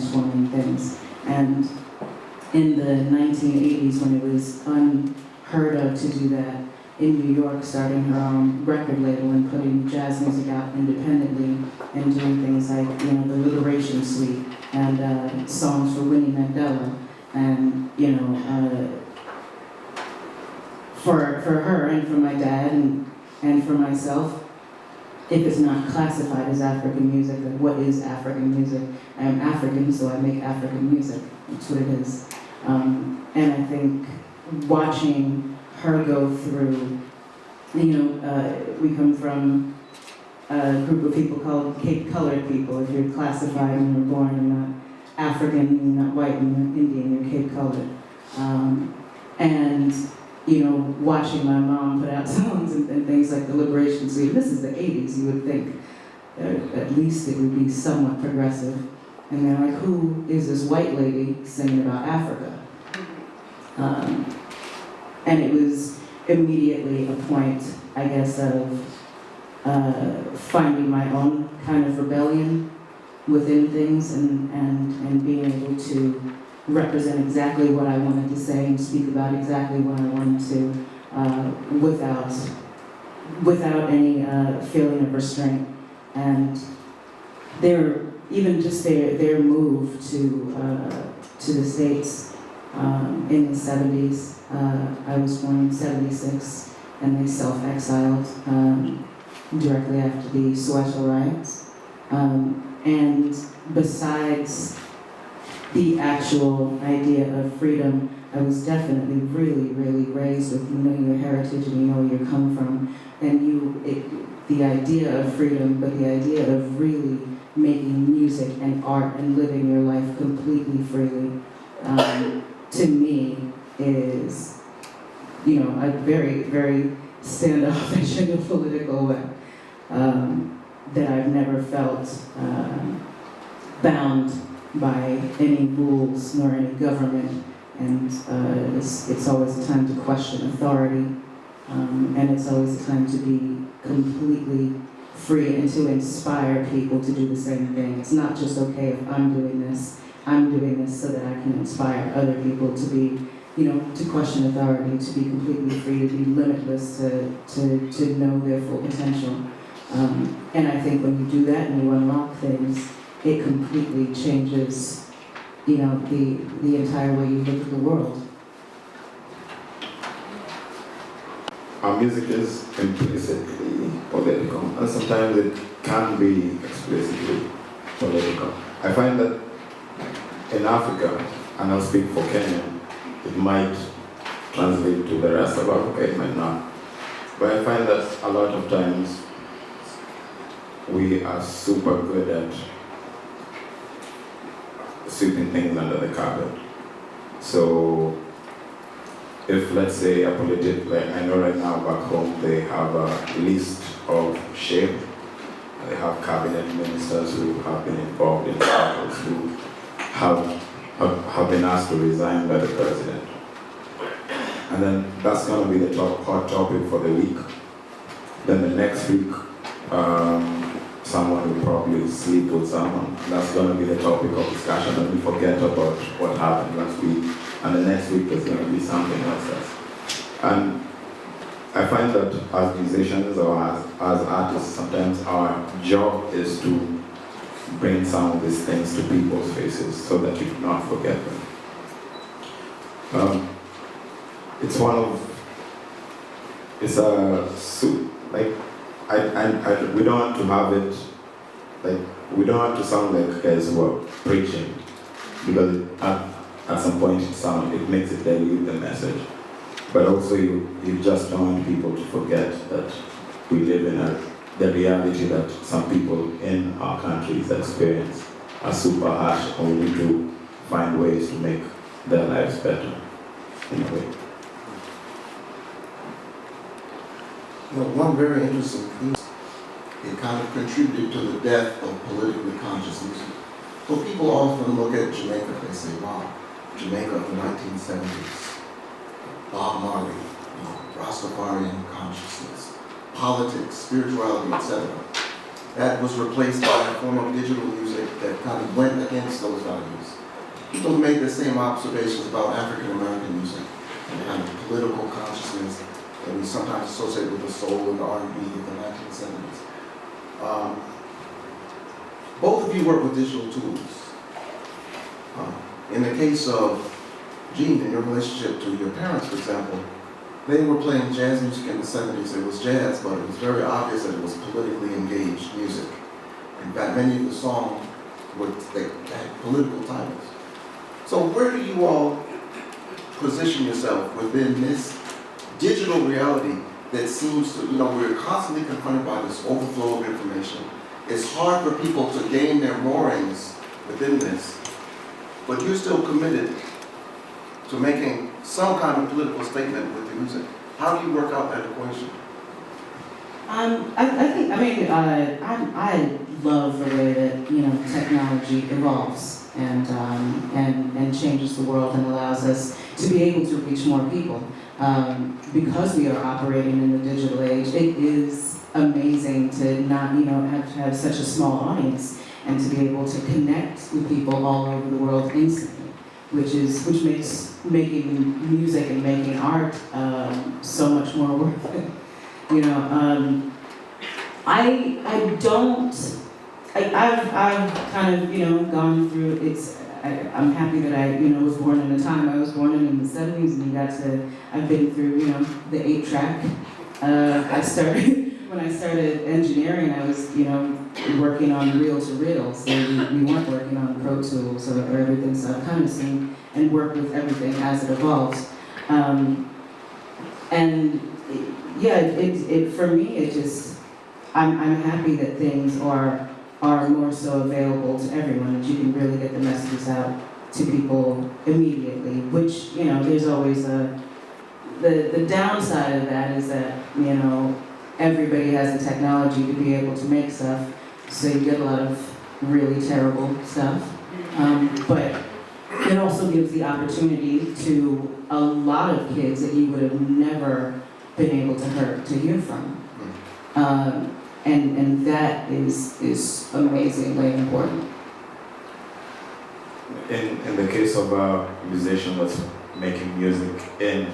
transforming things. And in the 1980s, when it was unheard of to do that, in New York, starting her own record label and putting jazz music out independently and doing things like, you know, the Liberation Suite and songs for Winnie Mandela. And, you know, for her and for my dad and for myself, if it's not classified as African music, then what is African music? I am African, so I make African music. That's what it is. And I think watching her go through, you know, we come from a group of people called Cape Colored people. If you're classified and you're born, you're not African, you're not white, and you're Indian, you're Cape Colored. And, you know, watching my mom put out songs and things like the Liberation Suite, this is the 80s, you would think at least it would be somewhat progressive. And they're like, who is this white lady singing about Africa? And it was immediately a point, I guess, of finding my own kind of rebellion within things and being able to represent exactly what I wanted to say and speak about exactly what I wanted to without any feeling of restraint. And even just their move to the States in the 70s. I was born in 76, and they self-exiled directly after the Soweto riots. And besides the actual idea of freedom, I was definitely really, really raised with, you know, your heritage and you know where you come from, and the idea of freedom, but the idea of really making music and art and living your life completely freely, to me is, you know, a very, very standoffish in a political way that I've never felt bound by any rules nor any government, and it's always a time to question authority, and it's always a time to be completely free and to inspire people to do the same thing. It's not just, okay, if I'm doing this so that I can inspire other people to be, you know, to question authority, to be completely free, to be limitless, to know their full potential. And I think when you do that and you unlock things, it completely changes, you know, the entire way you look at the world. Our music is implicitly political, and sometimes it can be explicitly political. I find that in Africa, and I'll speak for Kenya, it might translate to the rest of Africa, it might not. But I find that a lot of times we are super good at sweeping things under the carpet. So if, let's say, a politician, like I know right now back home, they have a list of SHAPE. They have cabinet ministers who have been involved in battles, who have been asked to resign by the president. And then that's going to be the hot topic for the week. Then the next week, someone will probably sleep with someone. That's going to be the topic of discussion, and we forget about what happened last week. And the next week is going to be something else. And I find that as musicians or as artists, sometimes our job is to bring some of these things to people's faces so that you do not forget them. We don't want to have it, like, we don't want to sound like guys who are preaching, because at some point it makes it dilute the message. But also you just don't want people to forget that we live in the reality that some people in our countries experience are super harsh, and we need to find ways to make their lives better in a way. You know, one very interesting piece, it kind of contributed to the death of politically conscious music. So people often look at Jamaica, they say, wow, Jamaica of the 1970s, Bob Marley, you know, Rastafarian consciousness, politics, spirituality, etc. that was replaced by a form of digital music that kind of went against those values. People made the same observations about African American music and the kind of political consciousness that we sometimes associate with the soul and the R&B of the 1970s. Both of you work with digital tools. In the case of Jean, in your relationship to your parents, for example, they were playing jazz music in the 70s. It was jazz, but it was very obvious that it was politically engaged music. In fact, many of the songs they had political titles. So where do you all position yourself within this digital reality that seems to, we're constantly confronted by this overflow of information. It's hard for people to gain their moorings within this, but you're still committed to making some kind of political statement with the music. How do you work out that equation? I love the way that technology evolves and changes the world and allows us to be able to reach more people. Because we are operating in the digital age, it is amazing to not have such a small audience and to be able to connect with people all over the world instantly, which makes making music and making art so much more worth it. I've kind of gone through I'm happy that I was born in a time. I was born in the 70s, and I've been through the 8-track. When I started engineering, I was working on reel-to-reel, so we weren't working on Pro Tools or everything. So I've kind of seen and worked with everything as it evolves. For me, I'm happy that things are more so available to everyone, that you can really get the messages out to people immediately, which, there's always the downside of that is that, everybody has the technology to be able to make stuff, so you get a lot of really terrible stuff. But it also gives the opportunity to a lot of kids that you would have never been able to hear from. And that is amazingly important. In the case of a musician that's making music in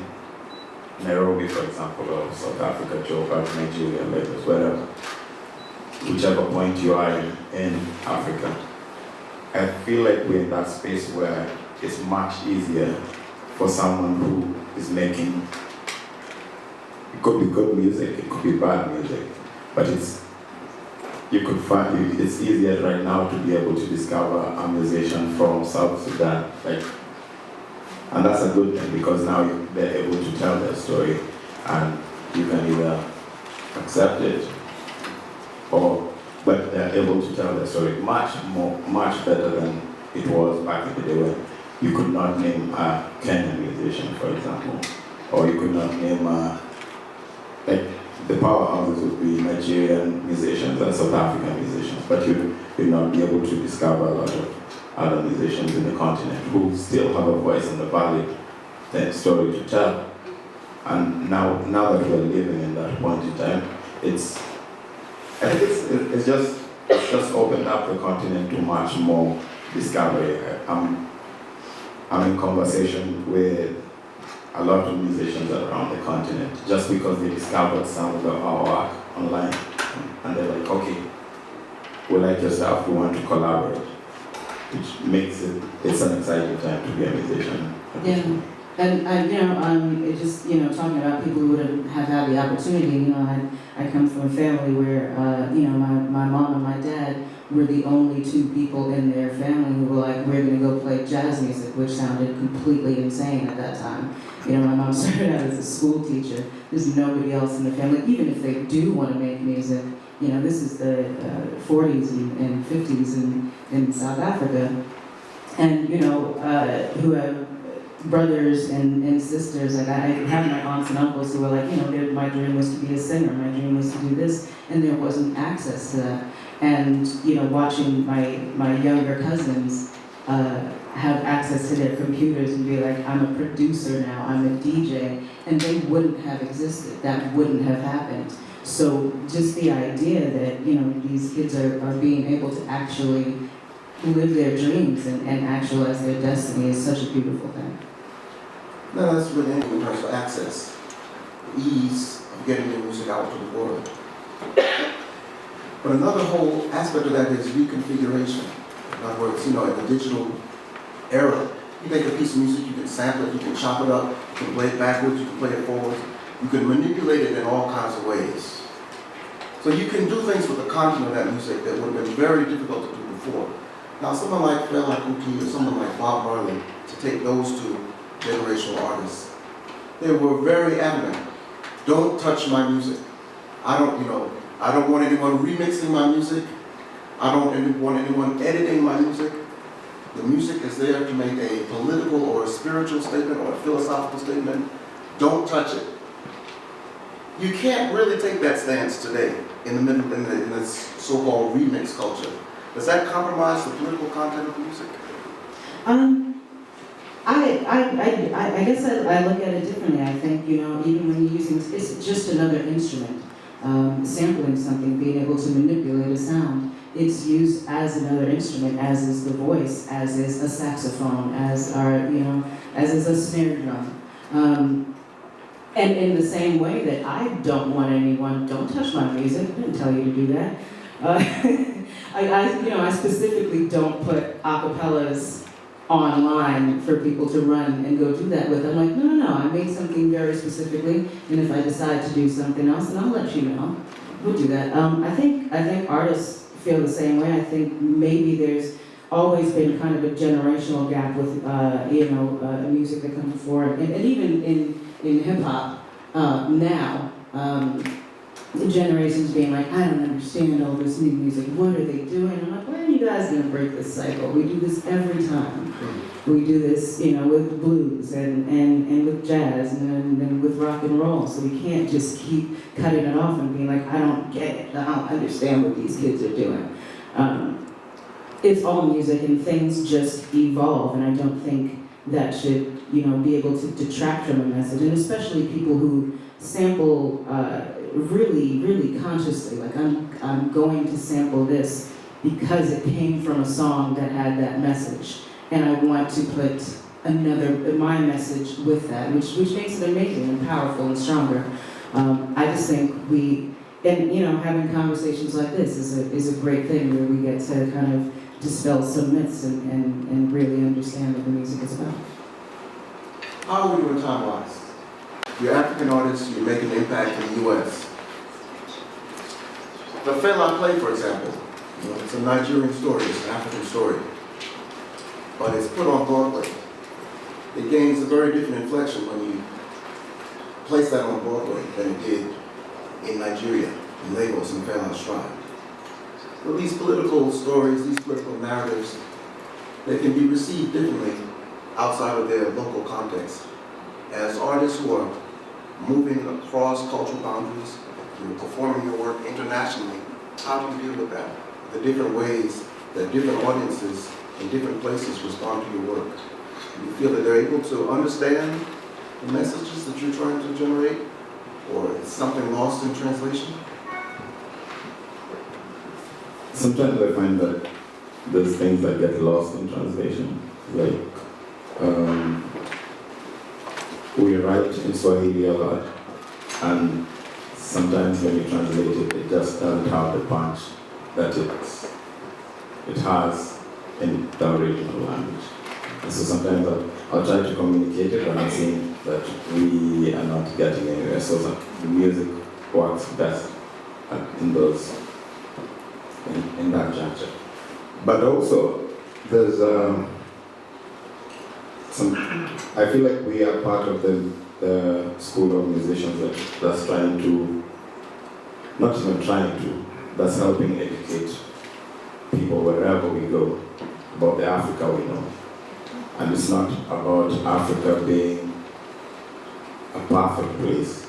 Nairobi, for example, or South Africa, Joburg, Nigeria, Lagos, whatever, whichever point you are in Africa, I feel like we're in that space where it's much easier for someone who is making, it could be good music, it could be bad music, but it's easier right now to be able to discover a musician from South Sudan, and that's a good thing, because now they're able to tell their story, and you can either accept it, but they're able to tell their story much better than it was back in the day when you could not name a Kenyan musician, for example, or you could not name the powerhouses would be Nigerian musicians and South African musicians, but you'd not be able to discover a lot of other musicians in the continent who still have a voice and a valid story to tell. And now that we're living in that point in time, it's just opened up the continent to much more discovery. I'm in conversation with a lot of musicians around the continent just because they discovered some of our work online, and they're like, okay, we like your stuff, we want to collaborate, which makes it's an exciting time to be a musician. Yeah, and it just talking about people who wouldn't have had the opportunity. I come from a family where my mom and my dad were the only two people in their family who were like, we're going to go play jazz music, which sounded completely insane at that time. My mom started out as a school teacher. There's nobody else in the family, even if they do want to make music. This is the 40s and 50s in South Africa. And, who have brothers and sisters. Like I have my aunts and uncles who were like, my dream was to be a singer, my dream was to do this, and there wasn't access to that. And watching my younger cousins have access to their computers and be like, I'm a producer now, I'm a DJ, and they wouldn't have existed. That wouldn't have happened. So just the idea that, you know, these kids are being able to actually live their dreams and actualize their destiny is such a beautiful thing. No, that's really interesting in terms of access, the ease of getting your music out to the world. But another whole aspect of that is reconfiguration. In other words, you know, in the digital era, you take a piece of music, you can sample it, you can chop it up, you can play it backwards, you can play it forwards, you can manipulate it in all kinds of ways. So you can do things with the content of that music that would have been very difficult to do before. Now, someone like Veal or someone like Bob Marley, to take those two generational artists, they were very adamant. Don't touch my music. I don't want anyone remixing my music. I don't want anyone editing my music. The music is there to make a political or a spiritual statement or a philosophical statement. Don't touch it. You can't really take that stance today in the so-called remix culture. Does that compromise the political content of the music? I guess I look at it differently. I think, you know, even when you're using, it's just another instrument. Sampling something, being able to manipulate a sound, it's used as another instrument, as is the voice, as is a saxophone, as is a snare drum. And in the same way that I don't want anyone, don't touch my music, I didn't tell you to do that. I specifically don't put acapellas online for people to run and go do that with. I'm like, no, I made something very specifically, and if I decide to do something else, then I'll let you know. We'll do that. I think artists feel the same way. I think maybe there's always been kind of a generational gap with music that comes before, and even in hip hop now. Generations being like, I don't understand all this new music. What are they doing? I'm like, when are you guys gonna break this cycle? We do this every time. We do this, with blues and with jazz and then with rock and roll. So we can't just keep cutting it off and being like, I don't get it. I don't understand what these kids are doing. It's all music and things just evolve, and I don't think that should, be able to detract from a message, and especially people who sample really, really consciously. Like, I'm going to sample this because it came from a song that had that message, and I want to put my message with that, which makes it amazing and powerful and stronger. I just think having conversations like this is a great thing where we get to kind of dispel some myths and really understand what the music is about. How are we doing time-wise? You're African artists, you're making an impact in the U.S. The Fela play, for example, it's a Nigerian story, it's an African story, but it's put on Broadway. It gains a very different inflection when you place that on Broadway than it did in Nigeria, in Lagos, in Fela's Shrine. So these political stories, these political narratives, they can be received differently outside of their local context. As artists who are moving across cultural boundaries, you're performing your work internationally, how do you deal with that? The different ways that different audiences in different places respond to your work. Do you feel that they're able to understand the messages that you're trying to generate? Or is something lost in translation? Sometimes I find that there's things that get lost in translation. Like, we write in Swahili a lot, and sometimes when you translate it, it just doesn't have the punch that it has in the original language. And so sometimes I'll try to communicate it, but I'm seeing that we are not getting anywhere. So the music works best in that juncture. But also, there's I feel like we are part of the school of musicians that's trying to, not even trying to, that's helping educate people wherever we go about the Africa we know. And it's not about Africa being a perfect place.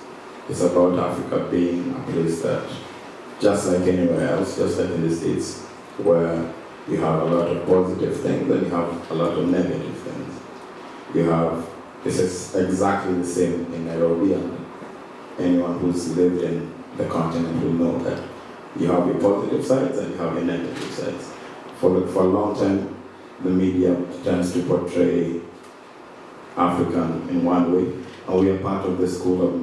It's about Africa being a place that, just like anywhere else, just like in the States, where you have a lot of positive things and you have a lot of negative things. This is exactly the same in Nairobi, and anyone who's lived in the continent will know that you have your positive sides and you have your negative sides. For a long time, the media tends to portray African in one way, and we are part of the school of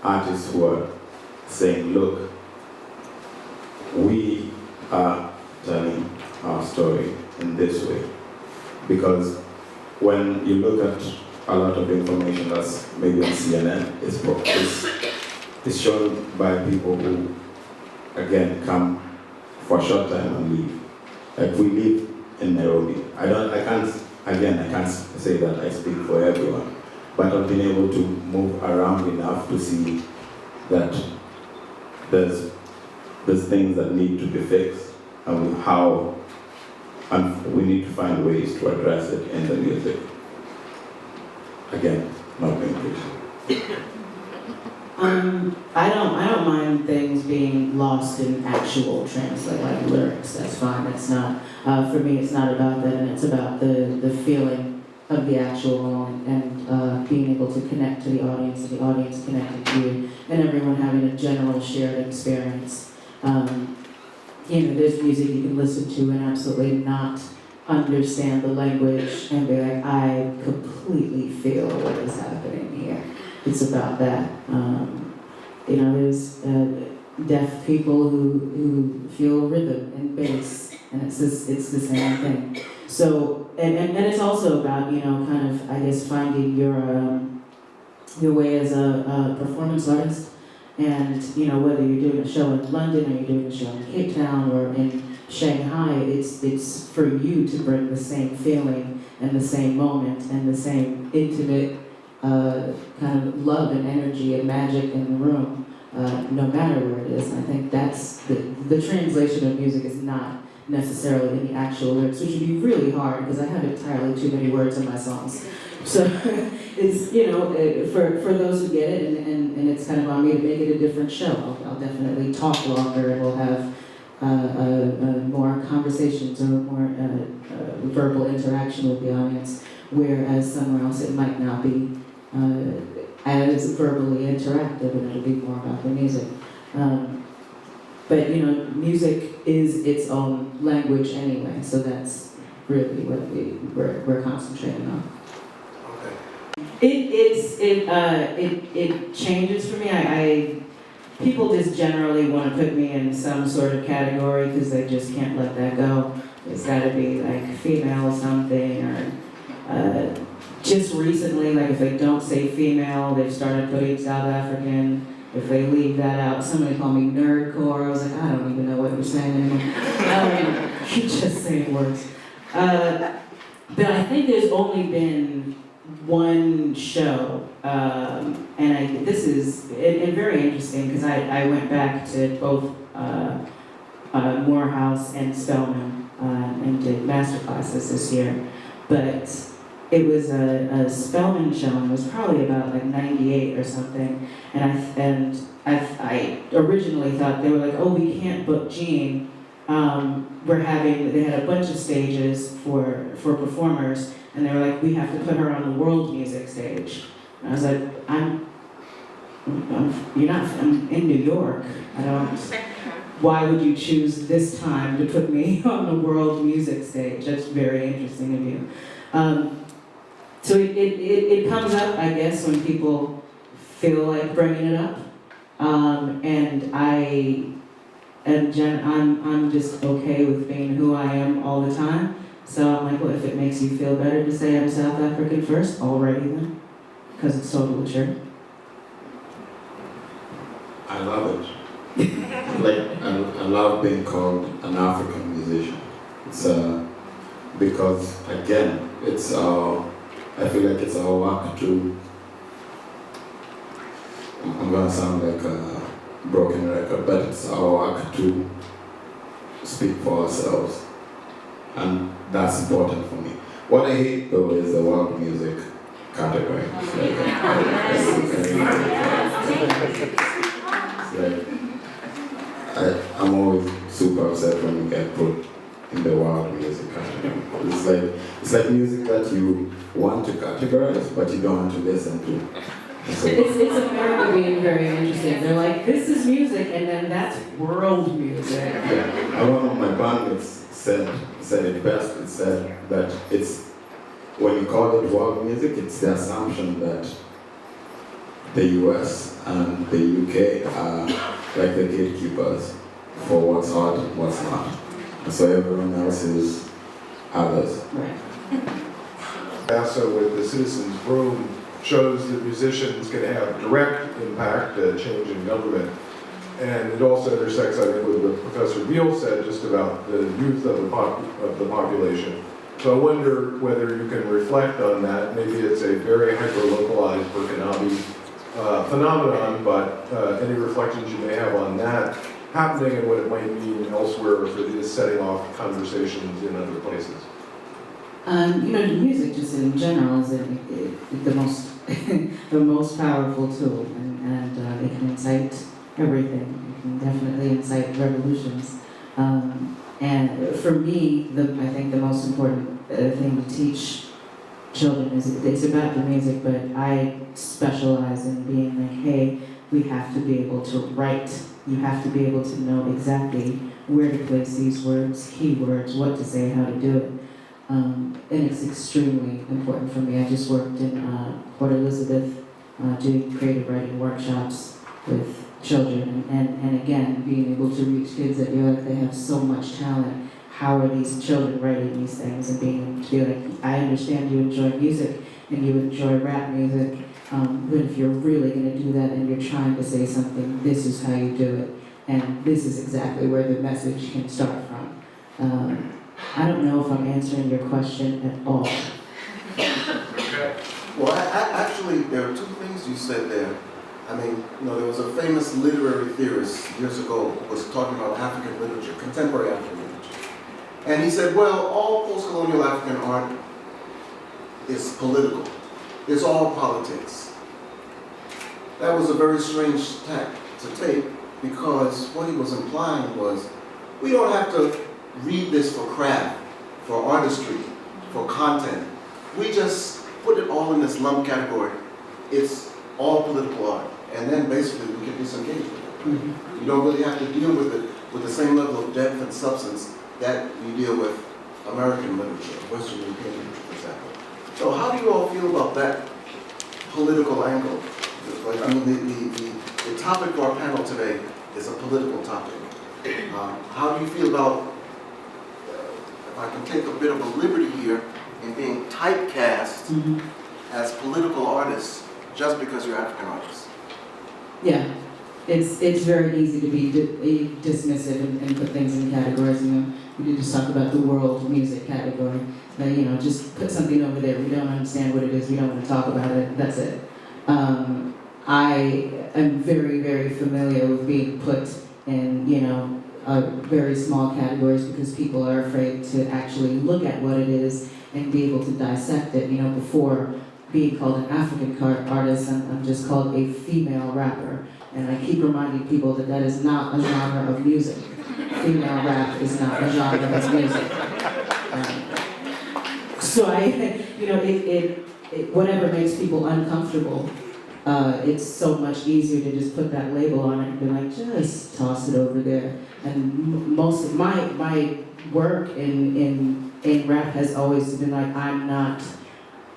artists who are saying, look, we are telling our story in this way. Because when you look at a lot of information that's maybe on CNN, it's shown by people who, again, come for a short time and leave. Like we live in Nairobi. I can't say that I speak for everyone, but I've been able to move around enough to see that there's things that need to be fixed, and we need to find ways to address it in the music. Again, not being preachy. I don't mind things being lost in actual translate, like lyrics. That's fine. That's not for me. It's not about that, and it's about the feeling of the actual moment and being able to connect to the audience, and the audience connecting to you, and everyone having a general shared experience. There's music you can listen to and absolutely not understand the language and be like, I completely feel what is happening here. It's about that. There's deaf people who feel rhythm and bass, and it's the same thing. So, and it's also about, kind of, I guess, finding your way as a performance artist. And, whether you're doing a show in London or you're doing a show in Cape Town or in Shanghai, it's for you to bring the same feeling and the same moment and the same intimate kind of love and energy and magic in the room, no matter where it is. And I think that's the translation of music is not necessarily in the actual lyrics, which would be really hard because I have entirely too many words in my songs. So it's, for those who get it, and it's kind of on me to make it a different show. I'll definitely talk longer, and we'll have more conversations or more verbal interaction with the audience, whereas somewhere else it might not be as verbally interactive, and it'll be more about the music. But music is its own language anyway, so that's really what we're concentrating on. It changes for me. People just generally want to put me in some sort of category because they just can't let that go. It's got to be like female something, or just recently, like if they don't say female, they've started putting South African. If they leave that out, somebody called me nerdcore. I was like, I don't even know what you're saying anymore. You're just saying words. But I think there's only been one show, and this is very interesting because I went back to both Morehouse and Spelman and did master classes this year. But it was a Spelman show, and it was probably about like 98 or something. And I originally thought, they were like, oh, we can't book Jean. They had a bunch of stages for performers, and they were like, we have to put her on the world music stage. And I was like, I'm in New York. Why would you choose this time to put me on the world music stage? That's very interesting of you. So it comes up, I guess, when people feel like bringing it up. And I'm just okay with being who I am all the time. So I'm like, well, if it makes you feel better to say I'm South African first, alrighty then, because it's totally true. I love it. I love being called an African musician. It's because again, I feel like it's our work to. I'm gonna sound like a broken record, but it's our work to speak for ourselves, and that's important for me. What I hate though is the world music category. I'm always super upset when you get put in the world music category. It's like music that you want to categorize, but you don't want to listen to. So, It's America being very interesting. They're like, this is music, and then that's world music. yeah. And one of my bandmates said it best. It said that it's, when you call it world music, it's the assumption that the US and the UK are like the gatekeepers for what's hot and what's not. And so everyone else is others. Right. Also with the Citizens Room shows that musicians can have direct impact, change in government. And it also intersects, I think, with what Professor Veal said just about the youth of the population. So I wonder whether you can reflect on that. Maybe it's a very hyper-localized Burkinabe phenomenon, but any reflections you may have on that happening and what it might mean elsewhere if it is setting off conversations in other places. The music just in general is the most the most powerful tool, and it can incite everything. It can definitely incite revolutions. And for me, I think the most important thing to teach children is it's about the music, but I specialize in being like, hey, we have to be able to write. You have to be able to know exactly where to place these words, keywords, what to say, how to do it. And it's extremely important for me. I just worked in Port Elizabeth doing creative writing workshops with children, and again, being able to reach kids that feel like they have so much talent. How are these children writing these things, and being able to be like, I understand you enjoy music and you enjoy rap music, but if you're really going to do that and you're trying to say something, this is how you do it, and this is exactly where the message can start from. I don't know if I'm answering your question at all. Well, actually, there are two things you said there. I mean, there was a famous literary theorist years ago who was talking about African literature, contemporary African literature. And he said, well, all post-colonial African art is political. It's all politics. That was a very strange tack to take, because what he was implying was, we don't have to read this for craft, for artistry, for content. We just put it all in this lump category. It's all political art. And then basically we can disengage with it. Mm-hmm. You don't really have to deal with it with the same level of depth and substance that you deal with American literature, Western European literature, for example. So how do you all feel about that political angle? Like, I mean, the topic for our panel today is a political topic. How do you feel about, if I can take a bit of a liberty here, in being typecast as political artists just because you're African artists? Yeah, it's very easy to be dismissive and put things in categories. We did just talk about the world music category. Just put something over there. We don't understand what it is. We don't want to talk about it. That's it. I am very, very familiar with being put in, very small categories because people are afraid to actually look at what it is and be able to dissect it. Before being called an African artist, I'm just called a female rapper. And I keep reminding people that that is not a genre of music. Female rap is not a genre of music. So whatever makes people uncomfortable, it's so much easier to just put that label on it and be like, just toss it over there. And most of my work in rap has always been like, I'm not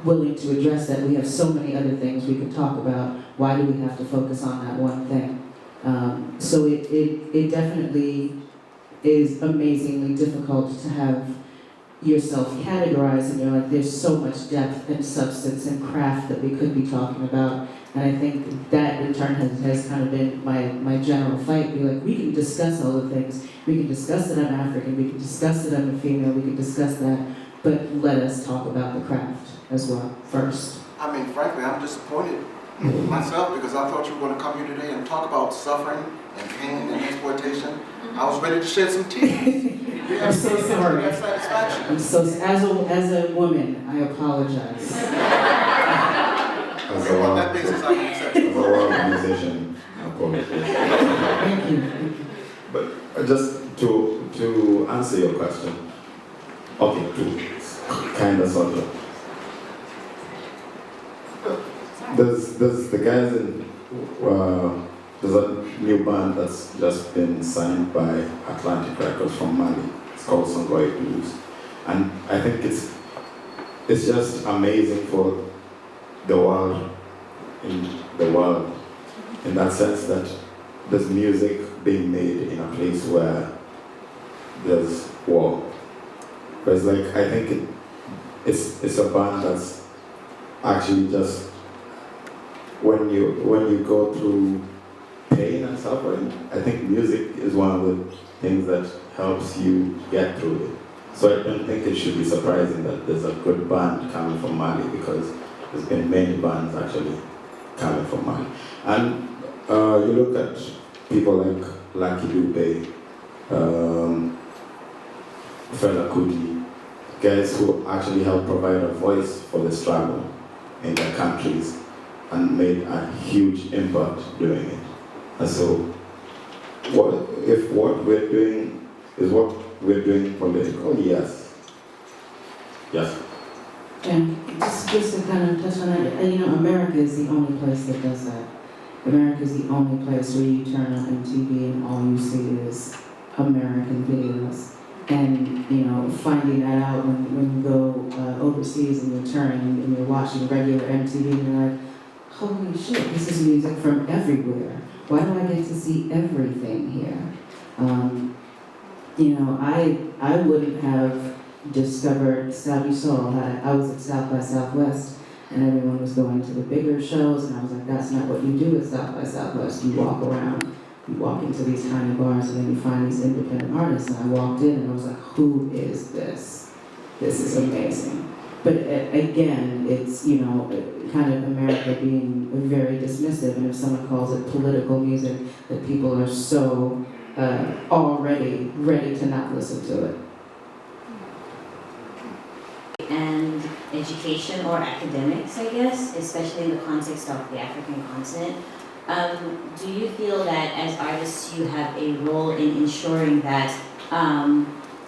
willing to address that. We have so many other things we could talk about. Why do we have to focus on that one thing? So it definitely is amazingly difficult to have yourself categorized, and you're like, there's so much depth and substance and craft that we could be talking about. And I think that in turn has kind of been my general fight. Be like, we can discuss all the things. We can discuss that I'm African, we can discuss that I'm a female, we can discuss that, but let us talk about the craft as well first. I mean, frankly, I'm disappointed myself because I thought you were going to come here today and talk about suffering and pain and exploitation. I was ready to shed some tears. I'm so sorry. That's satisfaction. I'm so, as a woman, I apologize. As Okay, on that basis, I can accept it. a world musician, I apologize. Thank you. But just to answer your question, okay, to kind of sort of. There's the guys in, there's a new band that's just been signed by Atlantic Records from Mali. It's called Grae Blues. And I think it's just amazing for the world, in that sense that there's music being made in a place where there's war. But it's like, I think it's a band that's actually just, when you go through pain and suffering, I think music is one of the things that helps you get through it. So I don't think it should be surprising that there's a good band coming from Mali, because there's been many bands actually coming from Mali. And you look at people like Lucky Dube, Fela Kuti, guys who actually helped provide a voice for the struggle in their countries and made a huge impact doing it. And so, if what we're doing is what we're doing political? Yes. Yes. And just to kind of touch on that, America is the only place that does that. America is the only place where you turn on MTV and all you see is American videos. And, finding that out when you go overseas and you're turning and you're watching regular MTV and you're like, holy shit, this is music from everywhere. Why do I get to see everything here? I wouldn't have discovered Savvy Soul had I was at South by Southwest and everyone was going to the bigger shows and I was like, that's not what you do at South by Southwest. You walk around, you walk into these tiny bars and then you find these independent artists. And I walked in and I was like, who is this? This is amazing. But again, it's, kind of America being very dismissive, and if someone calls it political music, that people are so already ready to not listen to it. And education or academics, I guess, especially in the context of the African continent. Do you feel that as artists you have a role in ensuring that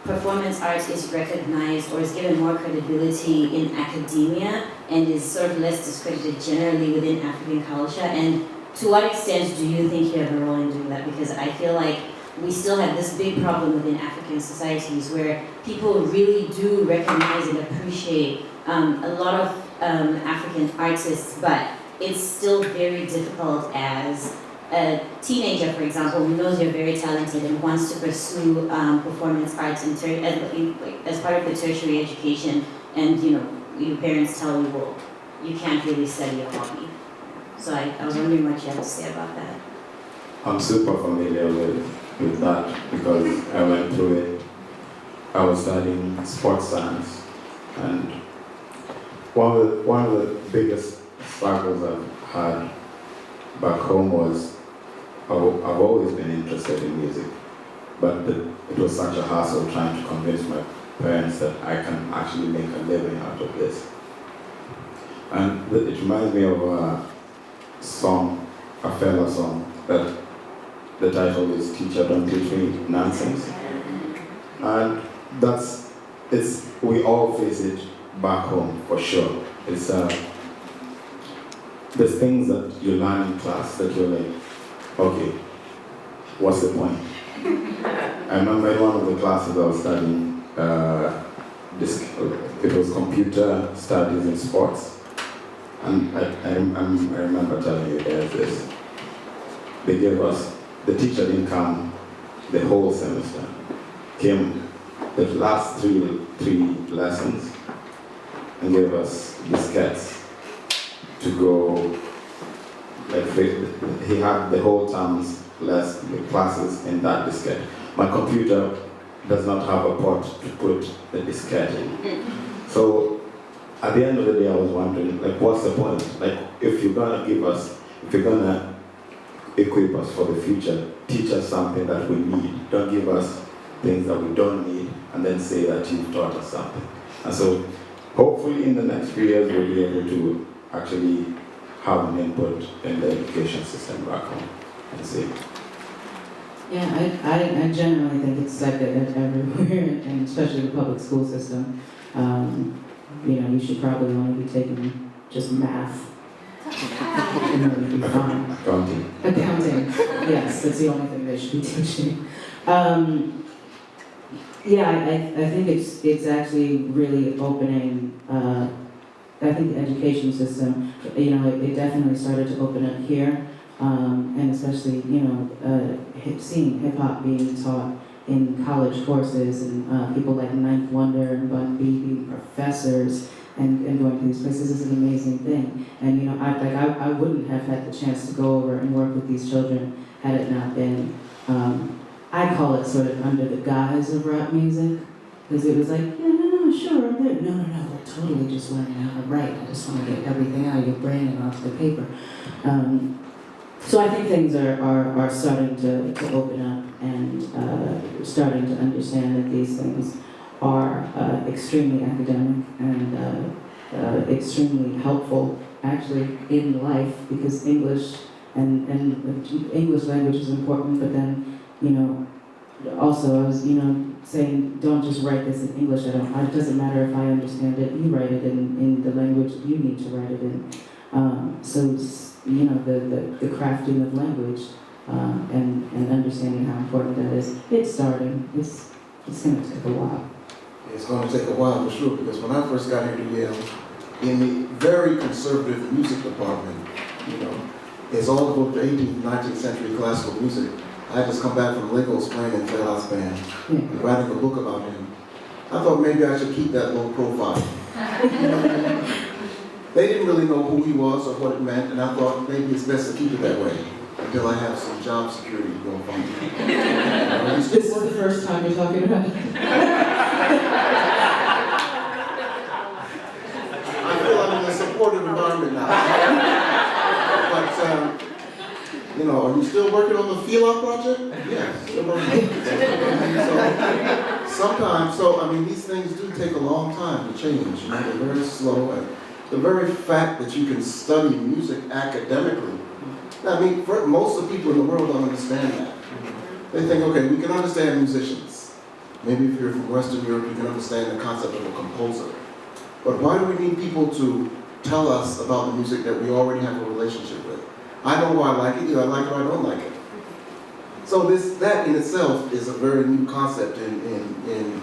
performance arts is recognized or is given more credibility in academia and is sort of less discredited generally within African culture? And to what extent do you think you have a role in doing that? Because I feel like we still have this big problem within African societies where people really do recognize and appreciate a lot of African artists, but it's still very difficult as a teenager, for example, who knows you're very talented and wants to pursue performance arts as part of the tertiary education, and your parents tell you, well, you can't really study a hobby. So I was wondering what you have to say about that. I'm super familiar with that because I went through it. I was studying sports science, and one of the biggest struggles I've had back home was I've always been interested in music, but it was such a hassle trying to convince my parents that I can actually make a living out of this. And it reminds me of a song, a Fela song, that the title is "Teacher, Don't Teach Me Nonsense." And we all face it back home for sure. It's there's things that you learn in class that you're like, okay, what's the point? I remember in one of the classes I was studying, it was computer studies in sports, and I remember telling you guys this. They gave us, the teacher didn't come the whole semester, came the last three lessons and gave us diskettes to go, he had the whole term's classes in that diskette. My computer does not have a port to put the diskette in. So at the end of the day I was wondering, what's the point? If you're gonna equip us for the future, teach us something that we need. Don't give us things that we don't need and then say that you've taught us something. And so hopefully in the next few years we'll be able to actually have an input in the education system back home and see. Yeah, I generally think it's like that everywhere, and especially the public school system. You should probably only be taking just math And it would be fine. Accounting. Accounting, yes, that's the only thing they should be teaching. Yeah, I think it's actually really opening, I think the education system, it definitely started to open up here, and especially, seeing hip hop being taught in college courses, and people like Ninth Wonder and Bun B being professors and going to these places is an amazing thing. And I wouldn't have had the chance to go over and work with these children had it not been, I call it sort of under the guise of rap music, because it was like, yeah, no, sure, I'm there. No, we're totally just learning how to write. I just want to get everything out of your brain and onto the paper. So I think things are starting to open up and starting to understand that these things are extremely academic and extremely helpful, actually, in life, because English and English language is important, but then, also I was, saying, don't just write this in English. It doesn't matter if I understand it. You write it in the language you need to write it in. So the crafting of language and understanding how important that is. It's starting. It's going to take a while. It's going to take a while for sure, because when I first got here to Yale, in the very conservative music department, it's all about the 18th, 19th century classical music. I had just come back from Lincoln's playing in Veal's band and writing a book about him. I thought maybe I should keep that low profile. They didn't really know who he was or what it meant, and I thought maybe it's best to keep it that way until I have some job security going for me. This is the first time you're talking about it. I feel I'm in a supportive environment now. But, are you still working on the Veal project? Yes, still working. These things do take a long time to change. They're very slow. And the very fact that you can study music academically, most of the people in the world don't understand that. They think, okay, we can understand musicians. Maybe if you're from Western Europe, you can understand the concept of a composer. But why do we need people to tell us about the music that we already have a relationship with? I know why I like it, either I like it or I don't like it. So that in itself is a very new concept in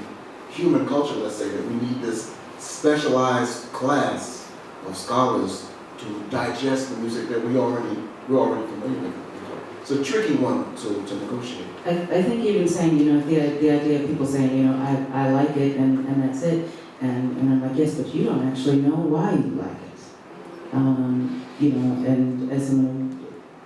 human culture, let's say, that we need this specialized class of scholars to digest the music that we're already familiar with. It's a tricky one to negotiate. I think even saying, the idea of people saying, I like it and that's it, and I'm like, yes, but you don't actually know why you like it. And as someone who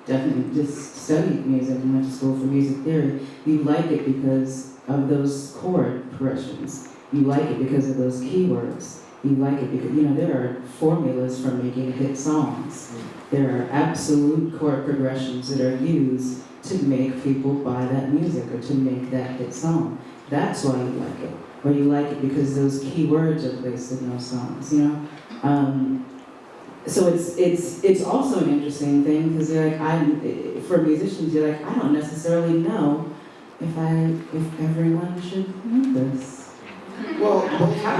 definitely just studied music and went to school for music theory, you like it because of those chord progressions. You like it because of those keywords. You like it because, there are formulas for making hit songs. There are absolute chord progressions that are used to make people buy that music or to make that hit song. That's why you like it. Or you like it because those keywords are placed in those songs, So it's also an interesting thing, because for musicians, you're like, I don't necessarily know if everyone should know this. Well,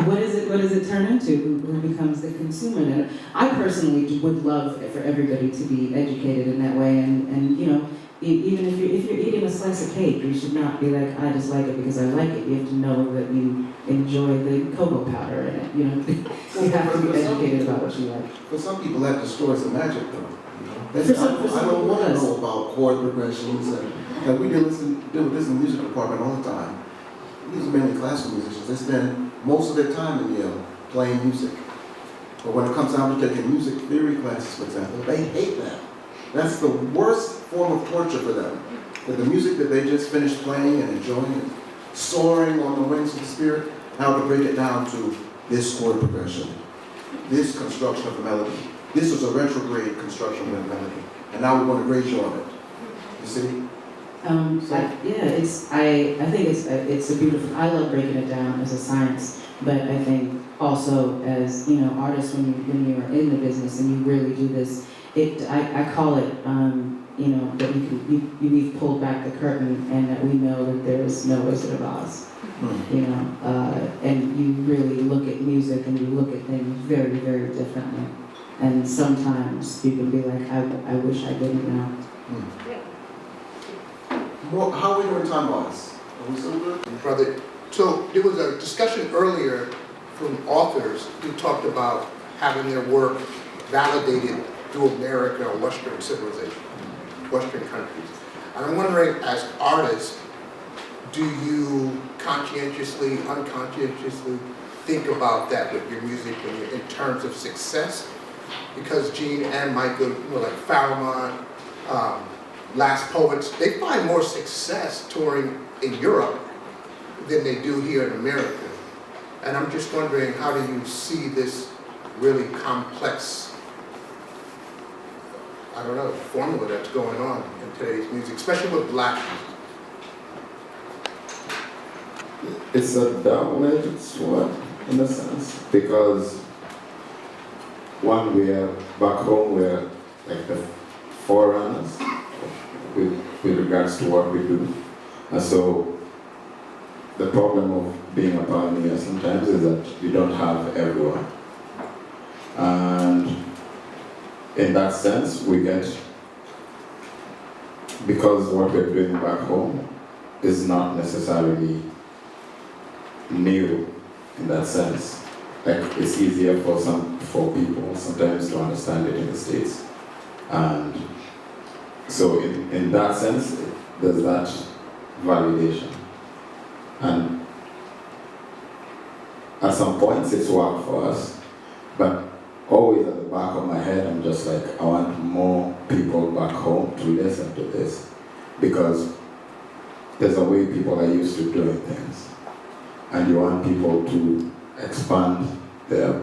what does it turn into? Who becomes the consumer? And I personally would love for everybody to be educated in that way, and even if you're eating a slice of cake, you should not be like, I just like it because I like it. You have to know that you enjoy the cocoa powder in it. You have to be educated about what you like. For some people, that destroys the magic, though. I don't want to know about chord progressions, and we deal with this in the music department all the time. These are mainly classical musicians. They spend most of their time in Yale playing music. But when it comes down to taking music theory classes, for example, they hate that. That's the worst form of torture for them. That the music that they just finished playing and enjoying and soaring on the wings of the spirit, now to break it down to this chord progression, this construction of a melody. This is a retrograde construction of a melody. And now we're going to grade you on it. You see? I think it's a beautiful. I love breaking it down as a science, but I think also as artists, when you are in the business and you really do this, I call it that we've pulled back the curtain and that we know that there is no Wizard of Oz. And you really look at music and you look at things very, very differently. And sometimes you can be like, I wish I didn't know. Well, how are we doing time-wise? Are we still good? Brother, so there was a discussion earlier from authors who talked about having their work validated through America or Western civilization, Western countries. And I'm wondering, as artists, do you conscientiously, unconscientiously think about that with your music in terms of success? Because Gene and Michael, like Faramond, Last Poets, they find more success touring in Europe than they do here in America. And I'm just wondering, how do you see this really complex, I don't know, formula that's going on in today's music, especially with Black music? It's a double-edged sword in a sense, because one, we are back home, we're like the forerunners with regards to what we do. And so the problem of being a pioneer sometimes is that you don't have everyone. And in that sense, we get, because what we're doing back home is not necessarily new in that sense. Like, it's easier for people sometimes to understand it in the States. And so in that sense, there's that validation. And at some points it's worked for us, but always at the back of my head, I'm just like, I want more people back home to listen to this, because there's a way people are used to doing things. And you want people to expand their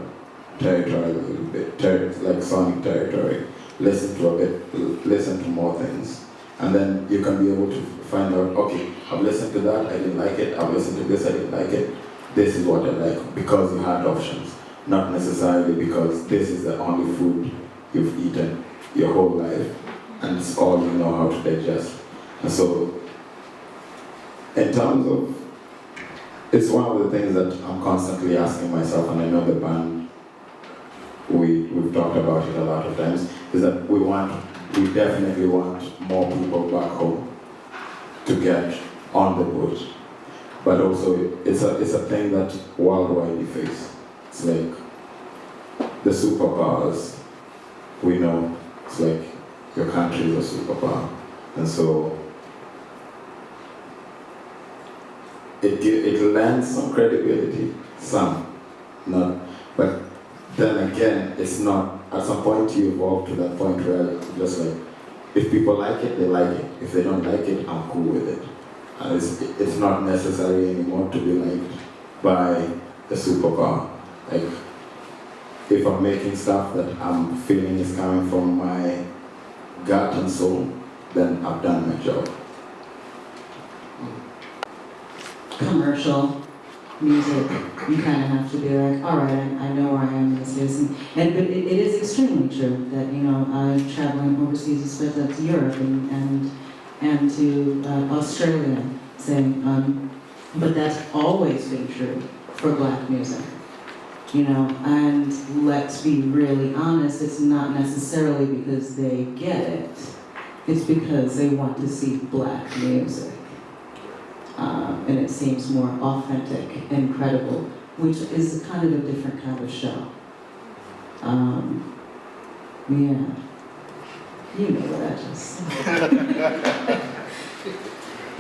territory a little bit, like sonic territory, listen to more things. And then you can be able to find out, okay, I've listened to that, I didn't like it, I've listened to this, I didn't like it, this is what I like, because you had options, not necessarily because this is the only food you've eaten your whole life, and it's all you know how to digest. And so, in terms of, it's one of the things that I'm constantly asking myself, and I know the band, we've talked about it a lot of times, is that we definitely want more people back home to get on the boat. But also, it's a thing that worldwide we face. It's like the superpowers, we know, it's like your country is a superpower. And so, it lends some credibility, some, not, but then again, it's not, at some point you evolve to that point where you're just like, if people like it, they like it. If they don't like it, I'm cool with it. And it's not necessary anymore to be liked by a superpower. Like, if I'm making stuff that I'm feeling is coming from my gut and soul, then I've done my job. Commercial music, you kind of have to be like, all right, I know where I am in this business. But it is extremely true that, traveling overseas, especially to Europe and to Australia, saying, but that's always been true for Black music. And let's be really honest, it's not necessarily because they get it, it's because they want to see Black music. And it seems more authentic and credible, which is kind of a different kind of show. Yeah. You know what I just said.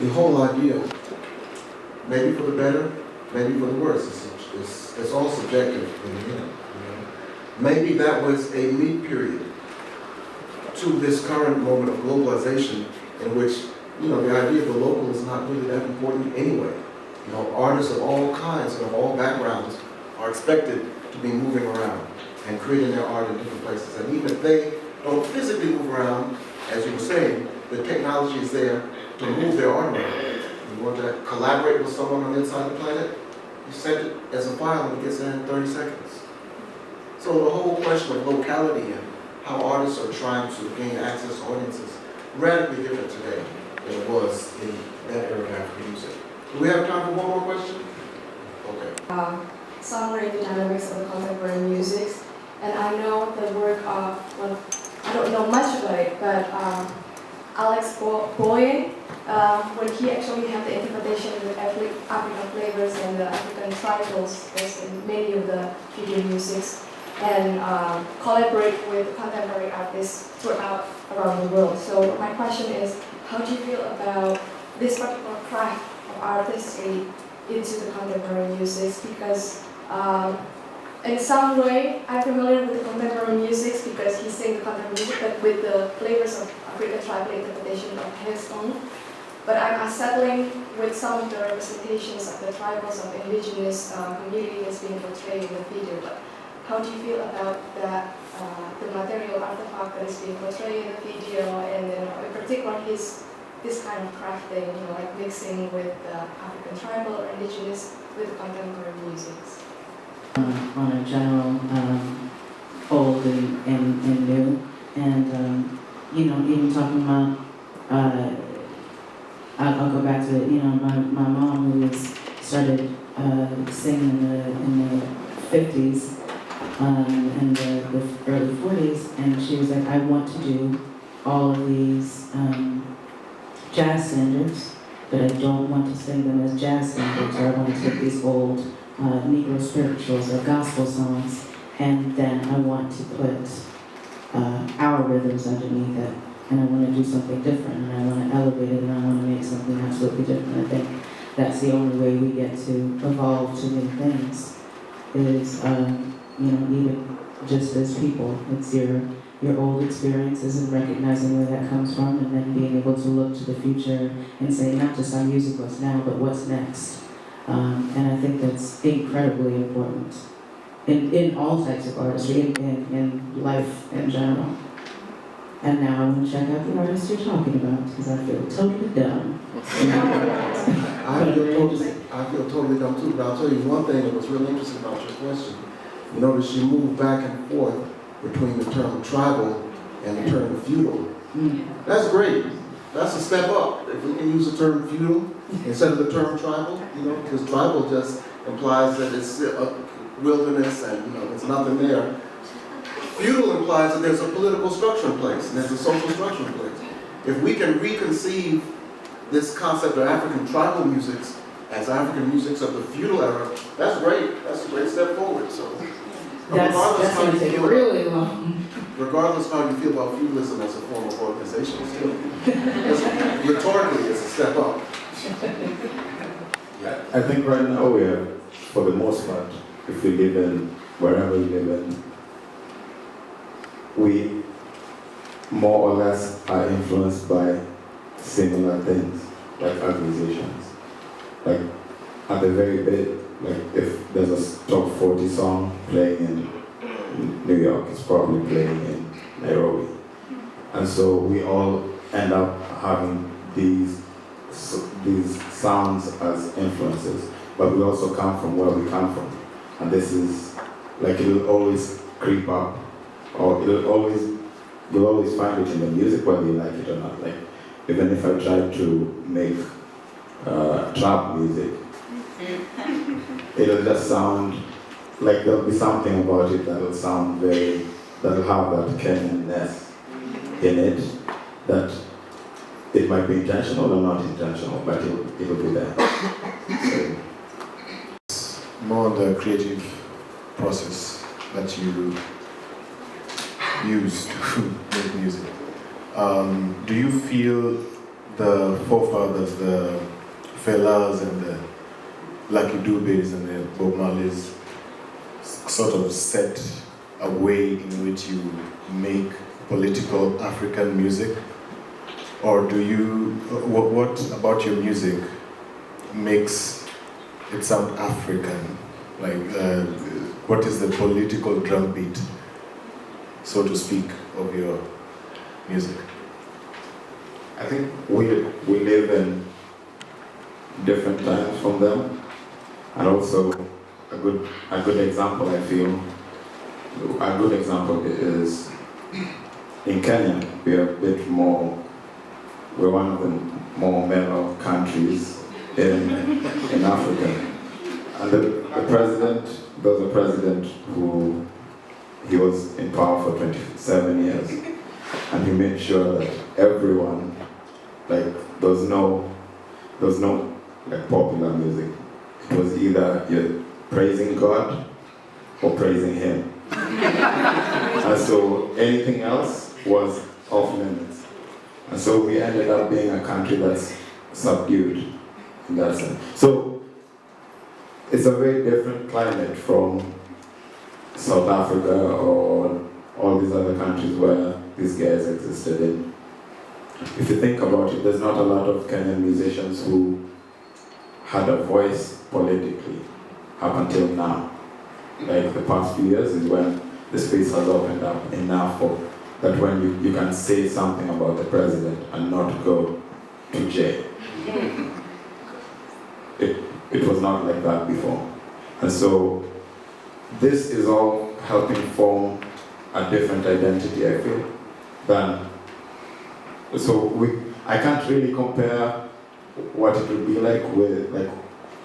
The whole idea, maybe for the better, maybe for the worse, it's all subjective in the end. Maybe that was a lead period to this current moment of globalization in which, the idea of the local is not really that important anyway. Artists of all kinds and of all backgrounds are expected to be moving around and creating their art in different places. And even if they don't physically move around, as you were saying, the technology is there to move their art around. You want to collaborate with someone on the inside of the planet, you send it as a file and it gets there in 30 seconds. So the whole question of locality and how artists are trying to gain access to audiences is radically different today than it was in that era of African music. Do we have time for one more question? Okay. Songwriting dynamics of contemporary music. and I know the work of, well, I don't know much about it, but Alex Boye, when he actually had the interpretation of the African flavors and the African tribals in many of the video musics, and collaborate with contemporary artists throughout around the world. So my question is, how do you feel about this particular craft of artistry into the contemporary music? Because in some way, I'm familiar with the contemporary music because he sings the contemporary music, but with the flavors of African tribal interpretation of his own. But I'm unsettling with some of the representations of the tribals of indigenous communities being portrayed in the video. But how do you feel about that, the material artifact that is being portrayed in the video, and then in particular this kind of crafting, like mixing with African tribal or indigenous with contemporary musics? On a general old and new, and even talking about, I'll go back to my mom who started singing in the 50s and the early 40s, and she was like, I want to do all of these jazz standards, but I don't want to sing them as jazz standards, or I want to take these old Negro spirituals or gospel songs, and then I want to put our rhythms underneath it, and I want to do something different, and I want to elevate it, and I want to make something absolutely different. I think that's the only way we get to evolve to new things, is even just as people. It's your old experiences and recognizing where that comes from, and then being able to look to the future and say, not just our music what's now, but what's next. And I think that's incredibly important in all types of artistry, in life in general. And now I want to check out the artists you're talking about, because I feel totally dumb. I feel totally dumb too, but I'll tell you one thing that was really interesting about your question. You notice you move back and forth between the term tribal and the term feudal. That's great. That's a step up. If we can use the term feudal instead of the term tribal, because tribal just implies that it's a wilderness and there's nothing there. Feudal implies that there's a political structure in place and there's a social structure in place. If we can reconceive this concept of African tribal musics as African musics of the feudal era, that's great. That's a great step forward. So, that's going to take really long. Regardless of how you feel about feudalism as a form of organization, still, rhetorically, it's a step up. I think right now we are, for the most part, if we live in wherever we live in, we more or less are influenced by similar things, like acquisitions. Like at the very bit, like if there's a top 40 song playing in New York, it's probably playing in Nairobi. And so we all end up having these sounds as influences, but we also come from where we come from. And this is, like, it'll always creep up, or you'll always find it in the music whether you like it or not. Like, even if I try to make trap music, it'll just sound like there'll be something about it that'll have that Kenyanness in it, that it might be intentional or not intentional, but it'll be there. So. More on the creative process that you use to make music. Do you feel the forefathers, the Veals and the Lucky Dubes and the Bob Marleys, sort of set a way in which you make political African music? Or do you, what about your music makes it sound African? Like, what is the political drumbeat, so to speak, of your music? I think we live in different times from them, and also a good example, I feel, a good example is in Kenya. We are a bit more, we're one of the more mellow countries in Africa. And the president, there's a president who he was in power for 27 years, and he made sure that everyone, like, there was no like popular music. It was either you're praising God or praising him. And so anything else was off limits. And so we ended up being a country that's subdued in that sense. So it's a very different climate from South Africa or all these other countries where these guys existed in. If you think about it, there's not a lot of Kenyan musicians who had a voice politically up until now. Like the past few years is when the space has opened up enough for that when you can say something about the president and not go to jail. It was not like that before. And so this is all helping form a different identity, I feel, than, I can't really compare what it would be like with, like,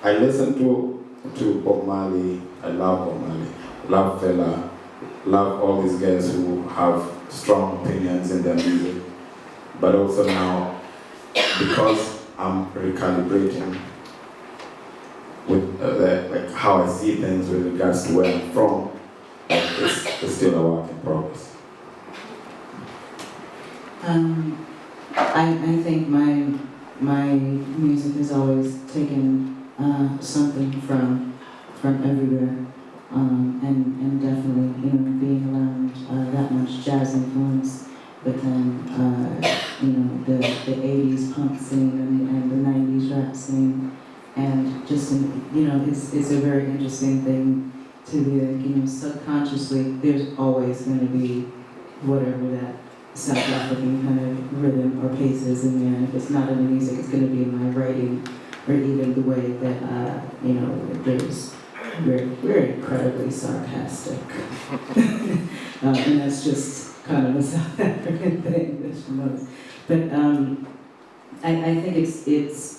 I listen to Bob Marley, I love Bob Marley, love Fela, love all these guys who have strong opinions in their music, but also now, because I'm recalibrating with like how I see things with regards to where I'm from, it's still a work in progress. I think my music has always taken something from everywhere, and definitely, you know, being around that much jazz influence, but then the 80s punk scene and the 90s rap scene, and just it's a very interesting thing to be like, subconsciously there's always going to be whatever that South African kind of rhythm or pace is in there. And if it's not in the music, it's going to be in my writing, or even the way that we're incredibly sarcastic, and that's just kind of a South African thing, but I think it's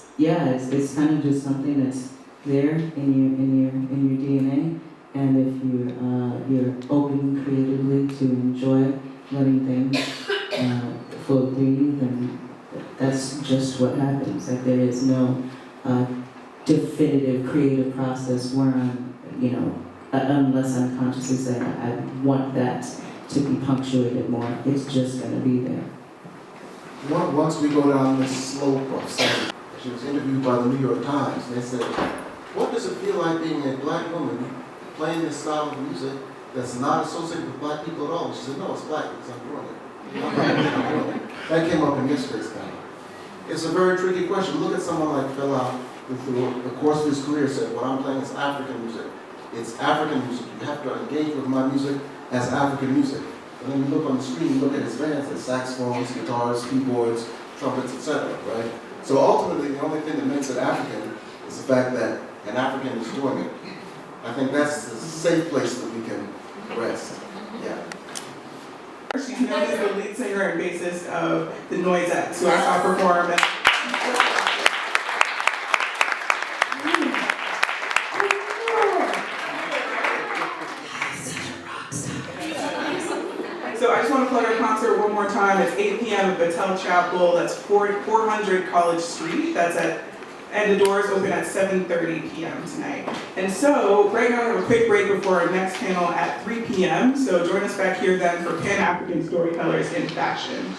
kind of just something that's there in your DNA, and if you're open creatively to enjoy letting things flow through you, then that's just what happens. Like, there is no definitive creative process where I'm, unless I'm consciously saying I want that to be punctuated more, it's just going to be there. Once we go down this slope of something, she was interviewed by the New York Times, and they said, what does it feel like being a black woman playing this style of music that's not associated with black people at all? She said, no, it's black because I'm doing it. That came up in yesterday's panel. It's a very tricky question. Look at someone like Fela, who through the course of his career said, what I'm playing is African music. It's African music. You have to engage with my music as African music. And then you look on the screen, you look at his bands, there's saxophones, guitars, keyboards, trumpets, etc., right? So ultimately, the only thing that makes it African is the fact that an African is doing it. I think that's the safe place that we can rest. Yeah. She's known as the lead singer and bassist of the Noisettes, who I saw perform. So I just want to plug our concert one more time. It's 8 p.m. at Battelle Chapel. That's 400 College Street. And the doors open at 7:30 p.m. tonight. And so right now we have a quick break before our next panel at 3 p.m. So join us back here then for Pan-African Storytellers in Fashion.